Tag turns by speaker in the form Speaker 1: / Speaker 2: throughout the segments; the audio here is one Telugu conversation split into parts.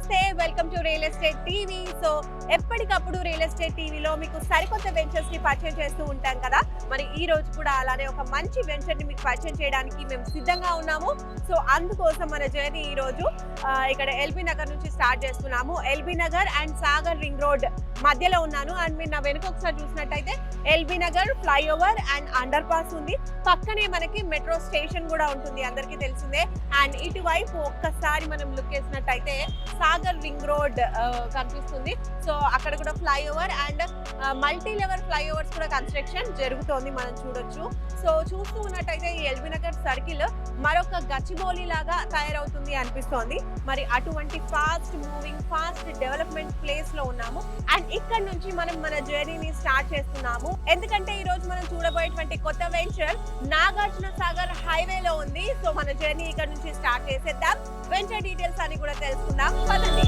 Speaker 1: నమస్తే, welcome to real estate TV. So ఎప్పటికప్పుడు రియల్ ఎస్టేట్ టీవీలో మీకు సరికొత్త వెంచర్స్ ని పరిచయం చేస్తూ ఉంటాం కదా. మరి ఈ రోజు కూడా అలానే ఒక మంచి వెంచర్ ని మీకు పరిచయం చేయడానికి మేము సిద్ధంగా ఉన్నాము. సో అందుకోసం మన జర్నీ ఈ రోజు ఇక్కడ ఎల్బీ నగర్ నుంచి స్టార్ట్ చేస్తున్నాము. LB Nagar and Sagar ring road మధ్యలో ఉన్నాను. అండ్ మీరు నా వెనుక ఒకసారి చూసినట్టయితే LB Nagar flyover and under pass ఉంది. పక్కనే మనకి మెట్రో స్టేషన్ కూడా ఉంటుంది, అందరికీ తెలిసిందే. అండ్ ఇటువైపు ఒక్కసారి మనం లుక్ చేసినట్టయితే సాగర్ రింగ్ రోడ్ కనిపిస్తుంది. సో అక్కడ కూడా flyover and multi level flyovers కూడా కన్స్ట్రక్షన్ జరుగుతోంది, మనం చూడొచ్చు. సో చూస్తూ ఉన్నట్టయితే ఈ ఎల్బీ నగర్ సర్కిల్ మరొక గచ్చిబౌలి లాగా తయారవుతుంది అనిపిస్తోంది. మరి అటువంటి fast moving, fast development place లో ఉన్నాము. అండ్ ఇక్కడ నుంచి మనం మన జర్నీని స్టార్ట్ చేస్తున్నాము. ఎందుకంటే ఈ రోజు మనం చూడబోయేటువంటి కొత్త వెంచర్ నాగార్జున సాగర్ హైవేలో ఉంది. సో మన జర్నీ ఇక్కడ నుంచి స్టార్ట్ చేసేద్దాం. వెంచర్ డీటెయిల్స్ అని కూడా తెలుసుకుందాం, పదండి.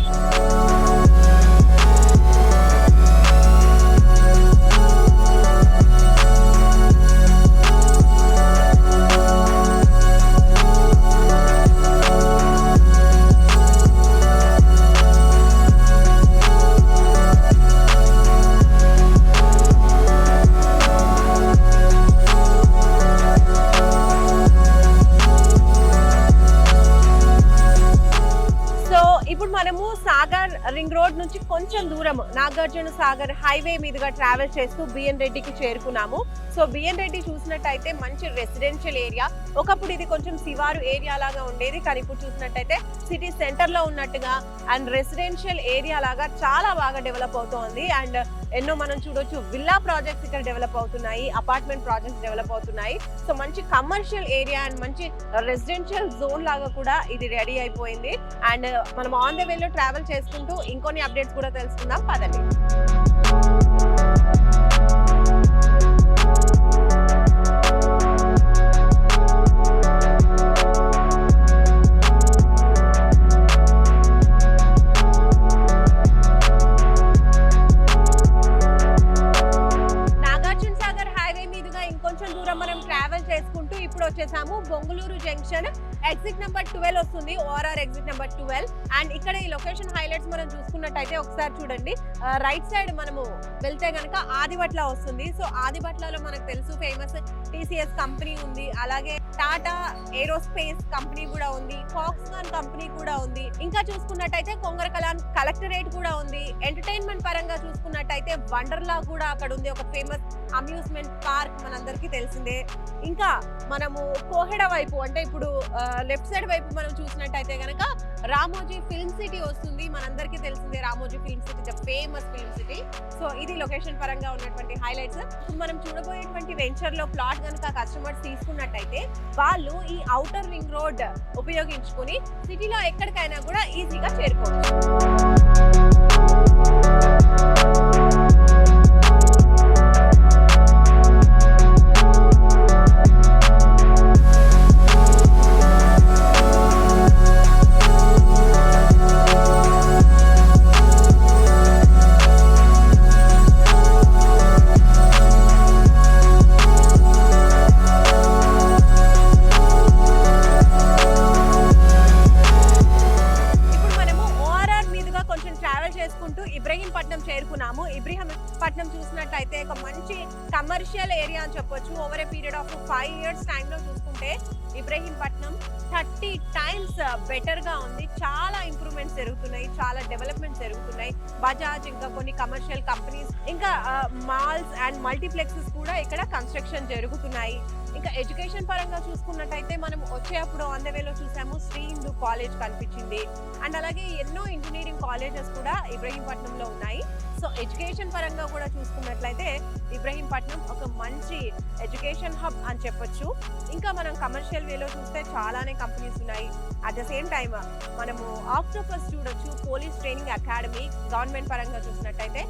Speaker 1: మనము సాగర్ రింగ్ రోడ్ నుంచి కొంచెం దూరం నాగార్జున సాగర్ హైవే మీదుగా ట్రావెల్ చేస్తూ బిఎన్ రెడ్డికి చేరుకున్నాము. సో బిఎన్ రెడ్డి చూసినట్టయితే మంచి రెసిడెన్షియల్ ఏరియా. ఒకప్పుడు ఇది కొంచెం శివారు ఏరియా లాగా ఉండేది, కానీ ఇప్పుడు చూసినట్టయితే సిటీ సెంటర్ లో ఉన్నట్టుగా అండ్ రెసిడెన్షియల్ ఏరియా లాగా చాలా బాగా డెవలప్ అవుతోంది. అండ్ ఎన్నో మనం చూడొచ్చు విల్లా ప్రాజెక్ట్స్ ఇక్కడ డెవలప్ అవుతున్నాయి, అపార్ట్మెంట్ ప్రాజెక్ట్స్ డెవలప్ అవుతున్నాయి. సో మంచి కమర్షియల్ ఏరియా అండ్ మంచి రెసిడెన్షియల్ జోన్ లాగా కూడా ఇది రెడీ అయిపోయింది. అండ్ మనం ఆన్ ద వేలో ట్రావెల్ చేసుకుంటూ ఇంకొన్ని అప్డేట్స్ కూడా తెలుసుకుందాం, పదండి. ఇప్పుడు వచ్చేసాము బొంగుళూరు జంక్షన్, ఎగ్జిట్ నెంబర్ 12 వస్తుంది, ఓఆర్ఆర్ ఎగ్జిట్ నెంబర్ 12. అండ్ ఇక్కడ ఈ లొకేషన్ హైలైట్స్ మనం చూసుకున్నట్టయితే ఒకసారి చూడండి. రైట్ సైడ్ మనము వెళ్తే కనుక ఆదిబట్ల వస్తుంది. సో ఆదిబట్లలో మనకు తెలుసు ఫేమస్ టీసీఎస్ కంపెనీ ఉంది, అలాగే టాటా ఏరోస్పేస్ కంపెనీ కూడా ఉంది, ఫాక్స్కాన్ కంపెనీ కూడా ఉంది. ఇంకా చూసుకున్నట్టయితే కొంగరకలాన్ కలెక్టరేట్ కూడా ఉంది. ఎంటర్టైన్మెంట్ పరంగా చూసుకున్నట్టయితే వండర్లా కూడా అక్కడ ఉంది, ఒక ఫేమస్ అమ్యూజ్మెంట్ పార్క్ మనందరికీ తెలిసిందే. ఇంకా మనము కోహెడ వైపు అంటే ఇప్పుడు లెఫ్ట్ సైడ్ వైపు మనం చూసినట్టయితే కనుక రామోజీ ఫిల్మ్ సిటీ వస్తుంది, మనందరికీ తెలిసిందే. Ramoji film city the famous film city. So ఇది లొకేషన్ పరంగా ఉన్నటువంటి హైలైట్స్. ఇప్పుడు మనం చూడబోయేటువంటి వెంచర్ లో ప్లాట్ కనుక కస్టమర్స్ తీసుకున్నట్టయితే వాళ్ళు ఈ ఔటర్ రింగ్ రోడ్ ఉపయోగించుకుని సిటీలో ఎక్కడికైనా కూడా ఈజీగా చేరుకోవచ్చు. ఇబ్రహీంపట్నం చేరుకున్నాము. ఇబ్రహీంపట్నం చూసినట్టయితే ఒక మంచి కమర్షియల్ ఏరియా అని చెప్పొచ్చు. Over a period of 5 years టైంలో చూసుకుంటే ఇబ్రహీంపట్నం 30 times బెటర్ గా ఉంది. చాలా ఇంప్రూవ్మెంట్స్ జరుగుతున్నాయి, చాలా డెవలప్మెంట్స్ జరుగుతున్నాయి. బజాజ్ ఇంకా కొన్ని కమర్షియల్ కంపెనీస్ ఇంకా మాల్స్ అండ్ మల్టీప్లెక్సెస్ కూడా ఇక్కడ కన్స్ట్రక్షన్ జరుగుతున్నాయి. ఇంకా ఎడ్యుకేషన్ పరంగా చూసుకున్నట్టయితే మనం వచ్చేటప్పుడు ఆన్ ద వేలో చూసాము శ్రీ హిందూ కాలేజ్ కనిపించింది. అండ్ అలాగే ఎన్నో ఇంజనీరింగ్ కాలేజెస్ కూడా ఇబ్రహీంపట్నంలో ఉన్నాయి. సో ఎడ్యుకేషన్ పరంగా కూడా చూసుకున్నట్లయితే ఇబ్రహీంపట్నం ఒక మంచి ఎడ్యుకేషన్ హబ్ అని చెప్పొచ్చు. ఇంకా మనం కమర్షియల్ వేలో చూస్తే చాలానే కంపెనీస్ ఉన్నాయి. అట్ ద సేమ్ టైమ్ మనము ఆక్టోపస్ చూడొచ్చు, పోలీస్ ట్రైనింగ్ అకాడమీ గవర్నమెంట్ పరంగా చూసినట్టయితే.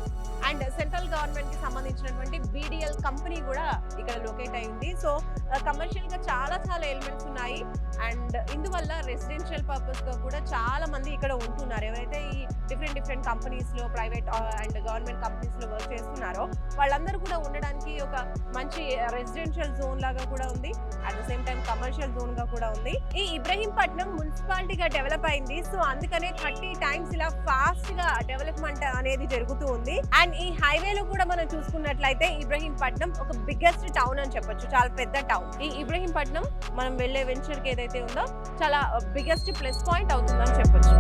Speaker 1: అండ్ సెంట్రల్ గవర్నమెంట్ కి సంబంధించి సంబంధించినటువంటి BDL కంపెనీ కూడా ఇక్కడ లొకేట్ అయింది. సో కమర్షియల్ గా చాలా ఎలిమెంట్స్ ఉన్నాయి అండ్ ఇందువల్ల రెసిడెన్షియల్ పర్పస్ గా కూడా చాలా మంది ఇక్కడ ఉంటున్నారు. ఎవరైతే ఈ డిఫరెంట్ కంపెనీస్ లో ప్రైవేట్ అండ్ గవర్నమెంట్ కంపెనీస్ లో వర్క్ చేస్తున్నారో వాళ్ళందరూ కూడా ఉండడానికి ఒక మంచి రెసిడెన్షియల్ జోన్ లాగా కూడా ఉంది. At the same time commercial zone గా కూడా ఉంది. ఈ ఇబ్రహీంపట్నం మున్సిపాలిటీగా డెవలప్ అయింది. సో అందుకనే 30 times ఇలా ఫాస్ట్ గా డెవలప్మెంట్ అనేది జరుగుతూ ఉంది. అండ్ ఈ హైవేలో కూడా మనం చూసుకున్నట్లయితే ఇబ్రహీంపట్నం ఒక బిగ్గెస్ట్ టౌన్ అని చెప్పొచ్చు. చాలా పెద్ద టౌన్. ఈ ఇబ్రహీంపట్నం మనం వెళ్లే వెంచర్ కి ఏదైతే ఉందో చాలా బిగ్గెస్ట్ ప్లస్ పాయింట్ అవుతుందని చెప్పొచ్చు.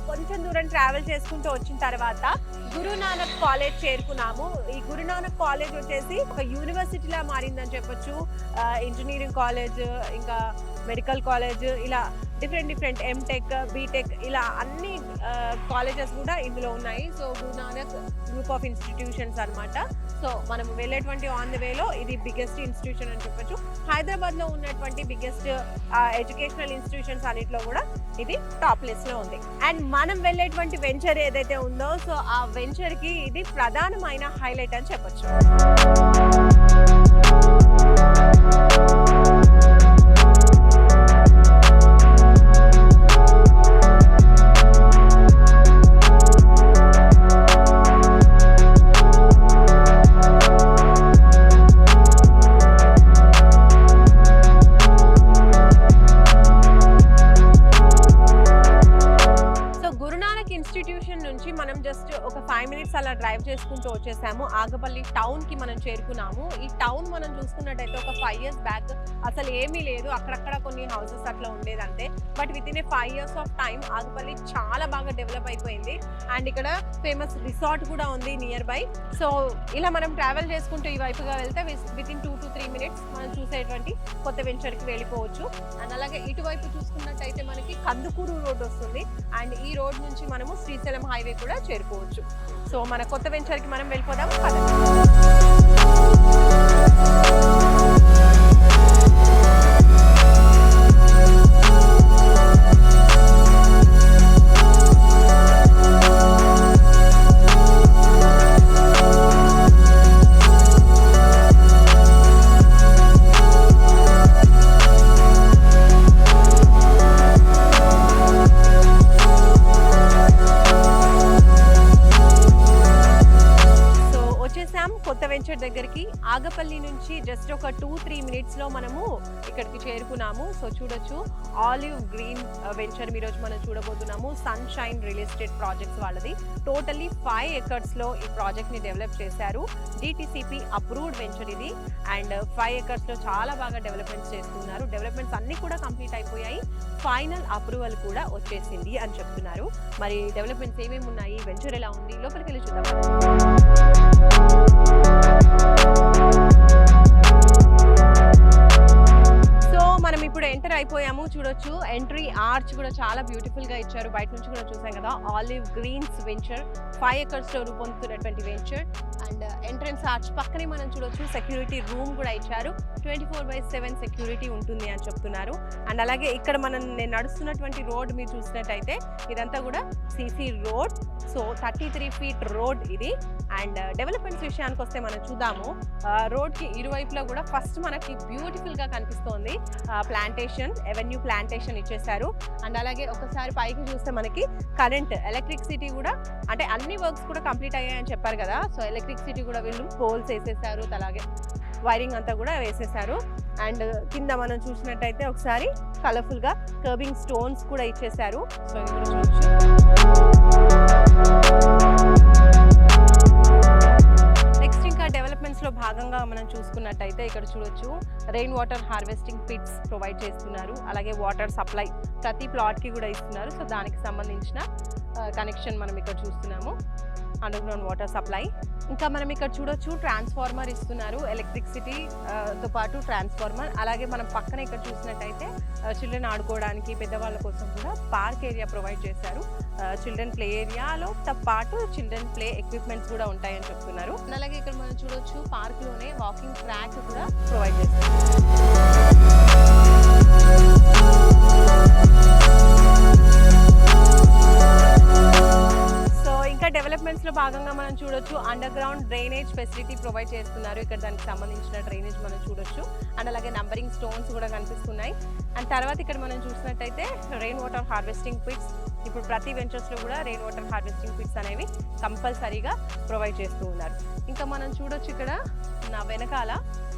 Speaker 1: కొంచెం దూరం ట్రావెల్ చేసుకుంటూ వచ్చిన తర్వాత గురునానక్ కాలేజ్ చేరుకున్నాము. ఈ గురునానక్ కాలేజ్ వచ్చేసి ఒక యూనివర్సిటీలా మారిందని చెప్పొచ్చు. ఇంజనీరింగ్ కాలేజ్, ఇంకా మెడికల్ కాలేజ్, ఇలా డిఫరెంట్ ఎంటెక్, బీటెక్ ఇలా అన్ని కాలేజెస్ కూడా ఇందులో ఉన్నాయి. So Guru Nanak group of institutions అన్నమాట. సో మనం వెళ్ళేటువంటి ఆన్ ది వేలో ఇది బిగ్గెస్ట్ ఇన్స్టిట్యూషన్ అని చెప్పొచ్చు. హైదరాబాద్ లో ఉన్నటువంటి బిగ్గెస్ట్ ఎడ్యుకేషనల్ ఇన్స్టిట్యూషన్స్ అన్నిట్లో కూడా ఇది టాప్ లిస్ట్ లో ఉంది. అండ్ మనం వెళ్ళేటువంటి వెంచర్ ఏదైతే ఉందో సో ఆ వెంచర్ కి ఇది ప్రధానమైన హైలైట్ అని చెప్పొచ్చు. నుంచి మనం జస్ట్ ఒక 5 minutes అలా డ్రైవ్ చేసుకుంటూ వచ్చేసాము. ఆగపల్లి టౌన్ కి మనం చేరుకున్నాము. ఈ టౌన్ మనం చూసుకున్నట్టయితే ఒక 5 years బ్యాక్ అసలు ఏమీ లేదు, అక్కడక్కడ కొన్ని హౌసెస్ అట్లా ఉండేదంతే. But within a 5 years of time Agapalli చాలా బాగా డెవలప్ అయిపోయింది. అండ్ ఇక్కడ ఫేమస్ రిసార్ట్ కూడా ఉంది నియర్ బై. సో ఇలా మనం ట్రావెల్ చేసుకుంటూ ఈ వైపుగా వెళ్తే విత్ ఇన్ 2 to 3 minutes మనం చూసేటువంటి కొత్త వెంచర్ కి వెళ్ళిపోవచ్చు. అండ్ అలాగే ఇటువైపు చూసుకున్నట్టయితే మనకి కందుకూరు రోడ్ వస్తుంది. అండ్ ఈ రోడ్ నుంచి మనము శ్రీశైలం హైవే కూడా చేరుకోవచ్చు. సో మన కొత్త వెంచర్ కి మనం వెళ్ళిపోదాం. కొత్త వెంచర్ దగ్గరికి ఆగపల్లి నుంచి జస్ట్ ఒక 2-3 minutes లో మనము ఇక్కడికి చేరుకున్నాము. సో చూడొచ్చు ఆలివ్ గ్రీన్ వెంచర్ ఈరోజు మనం చూడబోతున్నాము. సన్షైన్ రియల్ ఎస్టేట్ ప్రాజెక్ట్స్ వాళ్ళది. టోటల్లీ 5 acres లో ఈ ప్రాజెక్ట్ ని డెవలప్ చేశారు. DTCP అప్రూవ్డ్ వెంచర్ ఇది. అండ్ 5 acres లో చాలా బాగా డెవలప్మెంట్స్ చేస్తున్నారు. డెవలప్మెంట్స్ అన్ని కూడా కంప్లీట్ అయిపోయాయి. ఫైనల్ అప్రూవల్ కూడా వచ్చేసింది అని చెప్తున్నారు. మరి డెవలప్మెంట్స్ ఏమేమి ఉన్నాయి, వెంచర్ ఎలా ఉంది, లోపలికి వెళ్ళి చూద్దాం. సో మనం ఇప్పుడు ఎంటర్ అయిపోయాము. చూడొచ్చు ఎంట్రీ ఆర్చ్ కూడా చాలా బ్యూటిఫుల్ గా ఇచ్చారు. బయట నుంచి కూడా చూసాం కదా. ఆలివ్ గ్రీన్స్ వెంచర్ 5 acres లో రూపొందుతున్నటువంటి వెంచర్. అండ్ ఎంట్రన్స్ ఆర్చ్ పక్కనే మనం చూడొచ్చు సెక్యూరిటీ రూమ్ కూడా ఇచ్చారు. 24/7 సెక్యూరిటీ ఉంటుంది అని చెప్తున్నారు. అండ్ అలాగే ఇక్కడ నేను నడుస్తున్నటువంటి రోడ్ మీరు చూసినట్టయితే ఇదంతా కూడా CC road. So 33 feet road ఇది. అండ్ డెవలప్మెంట్స్ విషయానికి వస్తే మనం చూద్దాము. రోడ్ కి ఇరువైపులా కూడా ఫస్ట్ మనకి బ్యూటిఫుల్ గా కనిపిస్తోంది ప్లాంటేషన్, ఎవెన్యూ ప్లాంటేషన్ ఇచ్చేసారు. అండ్ అలాగే ఒకసారి పైకి చూస్తే మనకి కరెంట్, ఎలక్ట్రిసిటీ కూడా, అంటే అన్ని వర్క్స్ కూడా కంప్లీట్ అయ్యాయని చెప్పారు కదా. సో ఎలక్ట్రిసిటీ కూడా వీళ్ళు పోల్స్ వేసేసారు, అలాగే వైరింగ్ అంతా కూడా వేసేసారు. అండ్ కింద మనం చూసినట్టయితే ఒకసారి కలర్ఫుల్ గా కర్బింగ్ స్టోన్స్ కూడా ఇచ్చేసారు. సో ఇది కూడా చూడొచ్చు. ఇక్కడ చూడొచ్చు rain water harvesting pits provide చేస్తున్నారు. అలాగే వాటర్ సప్లై ప్రతి ప్లాట్కి కూడా ఇస్తున్నారు. సో దానికి సంబంధించిన కనెక్షన్ మనం ఇక్కడ చూస్తున్నాము, అండర్ గ్రౌండ్ వాటర్ సప్లై. ఇంకా మనం ఇక్కడ చూడొచ్చు ట్రాన్స్ఫార్మర్ ఇస్తున్నారు, ఎలక్ట్రిసిటీ తో పాటు ట్రాన్స్ఫార్మర్. అలాగే మనం పక్కన ఇక్కడ చూసినట్టయితే చిల్డ్రన్ ఆడుకోవడానికి పెద్దవాళ్ళ కోసం కూడా పార్క్ ఏరియా ప్రొవైడ్ చేశారు. చిల్డ్రన్ ప్లే ఏరియాలో పాటు చిల్డ్రన్ ప్లే ఎక్విప్మెంట్స్ కూడా ఉంటాయని చెప్తున్నారు. అలాగే ఇక్కడ మనం చూడొచ్చు పార్క్ లోనే వాకింగ్ ట్రాక్ కూడా ప్రొవైడ్ చేస్తారు. డెవలప్మెంట్స్ లో భాగంగా మనం చూడొచ్చు under ground drainage facility provide చేస్తున్నారు. ఇక్కడ దానికి సంబంధించిన డ్రైనేజ్ మనం చూడొచ్చు. అండ్ అలాగే నంబరింగ్ స్టోన్స్ కూడా కనిపిస్తున్నాయి. అండ్ తర్వాత ఇక్కడ మనం చూసినట్టయితే రెయిన్ వాటర్ హార్వెస్టింగ్ పిట్స్. ఇప్పుడు ప్రతి వెంచర్స్ లో కూడా రెయిన్ వాటర్ హార్వెస్టింగ్ పిట్స్ అనేవి కంపల్సరీగా ప్రొవైడ్ చేస్తూ ఉన్నారు. ఇంకా మనం చూడొచ్చు ఇక్కడ నా వెనకాల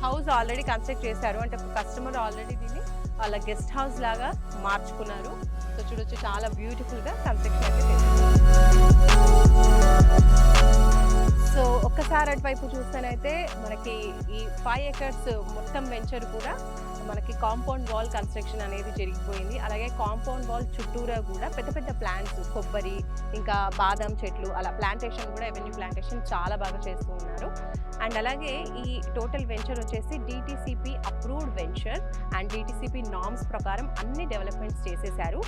Speaker 1: హౌస్ ఆల్రెడీ కన్స్ట్రక్ట్ చేశారు. అంటే కస్టమర్ ఆల్రెడీ దీన్ని వాళ్ళ గెస్ట్ హౌస్ లాగా మార్చుకున్నారు. సో చూడొచ్చు చాలా బ్యూటిఫుల్ గా కన్స్ట్రక్షన్ అయితే చేశారు. సో ఒక్కసారి అటువైపు చూస్తేనైతే మనకి ఈ 5 acres మొత్తం వెంచర్ కూడా మనకి కాంపౌండ్ వాల్ కన్స్ట్రక్షన్ అనేది జరిగిపోయింది. అలాగే కాంపౌండ్ వాల్ చుట్టూరా కూడా పెద్ద పెద్ద ప్లాంట్స్, కొబ్బరి ఇంకా బాదం చెట్లు, అలా ప్లాంటేషన్ కూడా ఎవెన్యూ ప్లాంటేషన్ చాలా బాగా చేస్తూ ఉన్నారు. అండ్ అలాగే ఈ టోటల్ వెంచర్ వచ్చేసి DTCP approved venture and DTCP norms ప్రకారం అన్ని డెవలప్మెంట్స్ చేసేసారు.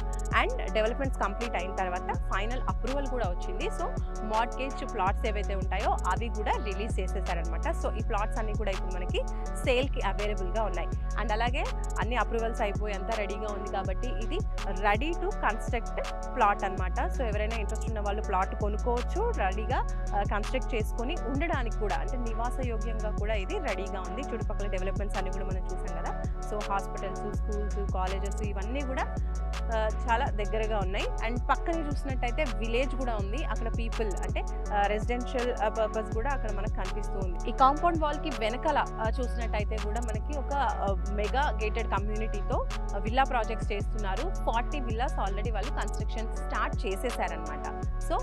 Speaker 1: అండ్ డెవలప్మెంట్స్ కంప్లీట్ అయిన తర్వాత ఫైనల్ అప్రూవల్ కూడా వచ్చింది. సో మార్ట్గేజ్ ప్లాట్స్ ఏవైతే ఉంటాయో అవి కూడా రిలీజ్ చేసేసారనమాట. సో ఈ ప్లాట్స్ అన్ని కూడా ఇప్పుడు మనకి సేల్కి అవైలబుల్గా ఉన్నాయి. అండ్ అలాగే అన్ని అప్రూవల్స్ అయిపోయి అంతా రెడీగా ఉంది కాబట్టి ఇది రెడీ టు కన్స్ట్రక్ట్ ప్లాట్ అనమాట. సో ఎవరైనా ఇంట్రెస్ట్ ఉన్న వాళ్ళు ప్లాట్ కొనుక్కోవచ్చు, రెడీగా కన్స్ట్రక్ట్ చేసుకొని ఉండడానికి కూడా, అంటే నివాసయోగ్యంగా కూడా ఇది రెడీగా ఉంది. చుట్టుపక్కల డెవలప్మెంట్స్ అన్ని కూడా మనం చూసాం కదా. సో హాస్పిటల్స్, స్కూల్స్, కాలేజెస్ ఇవన్నీ కూడా చాలా దగ్గరగా ఉన్నాయి. అండ్ పక్కనే చూసినట్టయితే విలేజ్ కూడా ఉంది. అక్కడ పీపుల్ అంటే రెసిడెన్షియల్ పర్పస్ కూడా అక్కడ మనకు కనిపిస్తూ ఉంది. ఈ కాంపౌండ్ వాల్ కి వెనకాల చూసినట్టయితే కూడా మనకి ఒక మెగా గేటెడ్ కమ్యూనిటీతో విల్లా ప్రాజెక్ట్స్ చేస్తున్నారు. 40 విల్లాస్ ఆల్రెడీ వాళ్ళు కన్స్ట్రక్షన్ స్టార్ట్ చేసేసారనమాట. సో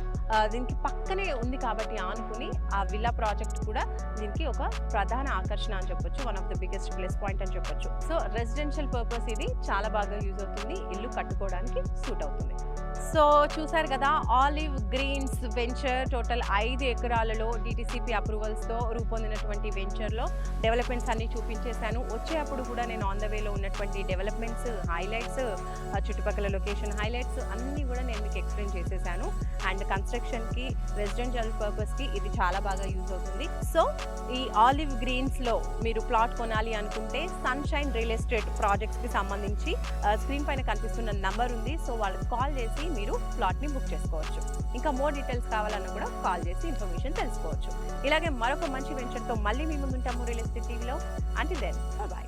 Speaker 1: దీనికి పక్కనే ఉంది కాబట్టి ఆనుకుని ఆ విల్లా ప్రాజెక్ట్ కూడా దీనికి ఒక ప్రధాన ఆకర్షణ అని చెప్పొచ్చు, one of the biggest plus point అని చెప్పొచ్చు. సో రెసిడెన్షియల్ పర్పస్ ఇది చాలా బాగా యూజ్ అవుతుంది, ఇల్లు కట్టుకోవడానికి సూట్ అవుతుంది. సో చూసారు కదా, ఆలివ్ గ్రీన్స్ వెంచర్ టోటల్ 5 ఎకరాలలో డిటిసిపి అప్రూవల్స్తో రూపొందినటువంటి వెంచర్లో డెవలప్మెంట్స్ అన్ని చూపించేశాను. వచ్చేటప్పుడు కూడా నేను ఆన్ ద వేలో ఉన్నటువంటి డెవలప్మెంట్స్ హైలైట్స్, చుట్టుపక్కల లొకేషన్ హైలైట్స్ అన్నీ కూడా నేను మీకు ఎక్స్ప్లెయిన్ చేసేసాను. అండ్ కన్స్ట్రక్షన్కి, రెసిడెన్షియల్ పర్పస్కి ఇది చాలా బాగా యూజ్ అవుతుంది. సో ఈ ఆలివ్ గ్రీన్స్లో మీరు ప్లాట్ కొనాలి అనుకుంటే సన్షైన్ రియల్ ఎస్టేట్ ప్రాజెక్ట్స్కి సంబంధించి స్క్రీన్ పైన కనిపిస్తున్న నంబర్ ఉంది. సో వాళ్ళకి కాల్ చేసి మీరు ప్లాట్ని బుక్ చేసుకోవచ్చు. ఇంకా మోర్ డీటెయిల్స్ కావాలన్నా కూడా కాల్ చేసి ఇన్ఫర్మేషన్ తెలుసుకోవచ్చు. ఇలాగే మరొక మంచి వెంచర్తో మళ్ళీ మీ ముందుంటాము రియల్ ఎస్టేట్ టీవీలో. Until then by.